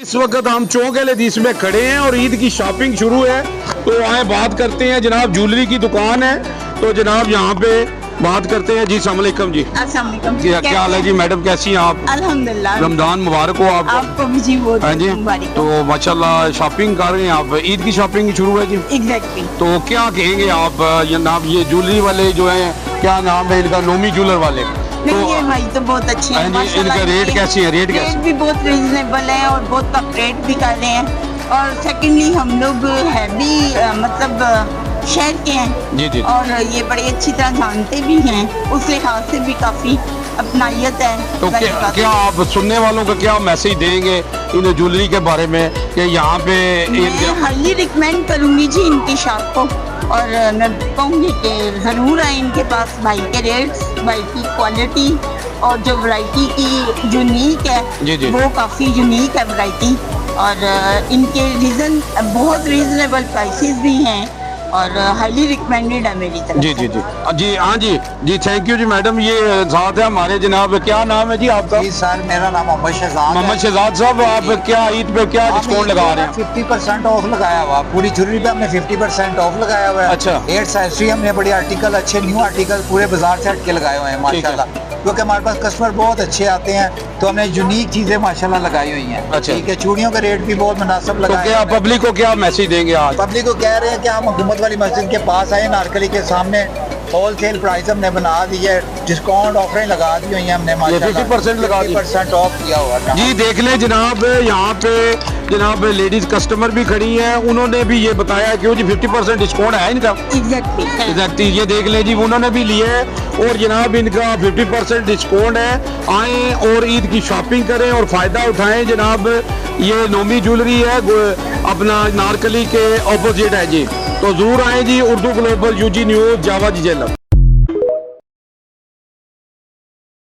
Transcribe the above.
इस वक्त हम चौक हदीस में खड़े हैं और ईद की शॉपिंग शुरू है, तो आए बात करते हैं। जनाब ज्वेलरी की दुकान है, तो जनाब यहाँ पे बात करते हैं। जी अस्सलाम वालेकुम जी। अस्सलाम वालेकुम जी क्या हाल है जी मैडम, कैसी हैं आप? अल्हम्दुलिल्लाह। रमजान मुबारक हो आपको भी जी बहुत हाँ जी। मुबारक हो। तो माशाल्लाह शॉपिंग कर रहे हैं आप, ईद की शॉपिंग शुरू है जी। एग्जैक्टली। तो क्या कहेंगे आप जनाब ये ज्वेलरी वाले जो है, क्या नाम है इनका, नोमी ज्वेलर वाले? नहीं ये भाई तो बहुत अच्छे हैं हाँ जी, माशाल्लाह। इनका रेट कैसे है? रेट कैसे? भी बहुत रीजनेबल है और बहुत कॉपरेट भी कर रहे हैं। और सेकेंडली हम लोग है भी मतलब शहर के हैं जी जी। और ये बड़ी अच्छी तरह जानते भी हैं, उस लिहाज से भी काफ़ी अपनायत है। तो क्या आप सुनने वालों को क्या मैसेज देंगे इन ज्वेलरी के बारे में कि यहाँ पे मैं हाईली रिकमेंड करूँगी जी इनकी शॉप को, और मैं कहूँगी कि ज़रूर आए इनके पास। भाई के रेट्स, भाई की क्वालिटी और जो वैरायटी की यूनिक है जी जी। वो काफ़ी यूनिक है वैरायटी। और इनके बहुत रीज़नेबल प्राइसेस भी हैं और हाईली रिकमेंडेड है मेरी तरफ जी से। जी जी जी। हाँ जी जी, थैंक यू जी मैडम। ये साथ है हमारे जनाब, क्या नाम है जी आपका? जी सर, मेरा नाम मोहम्मद शहजाद मोहम्मद शहजाद साहब, आप क्या ईद पे क्या डिस्काउंट लगा रहे हैं? 50% ऑफ लगाया हुआ, पूरी ज्वेलरी पे हमने 50% ऑफ लगाया हुआ है। अच्छा। 8 एक्सेसरी हमने बड़ी आर्टिकल, अच्छे न्यू आर्टिकल पूरे बाजार से हट के लगाए हुए हैं माशाल्लाह, क्योंकि हमारे पास कस्टमर बहुत अच्छे आते हैं, तो हमने यूनिक चीजें माशाल्लाह लगाई हुई हैं। अच्छा। ठीक है, चूड़ियों के रेट भी बहुत मुनासिब तो लगाए क्या हैं। पब्लिक को क्या मैसेज देंगे आज? पब्लिक को कह रहे हैं कि हम हुकूमत वाली मस्जिद के पास आए, नारकली के सामने होलसेल प्राइस हमने बना दी है, डिस्काउंट ऑफरें लगा दी हुई हैं हमने माशाल्लाह। 50% लगा दी। 50% ऑफ किया हुआ है। जी देख लें जनाब, यहाँ पे जनाब लेडीज कस्टमर भी खड़ी हैं, उन्होंने भी ये बताया कि जी 50% डिस्काउंट है इनका। एग्जैक्टली। एग्जैक्टली, ये देख लें जी, उन्होंने भी लिए है और जनाब इनका 50% डिस्काउंट है। आएँ और ईद की शॉपिंग करें और फ़ायदा उठाएं जनाब। ये नोमी ज्वेलरी है, अपना नारकली के ऑपोजिट है जी, तो ज़रूर आएँ जी। उर्दू ग्लोबल, यूजी न्यूज़, जावा जी जेलम।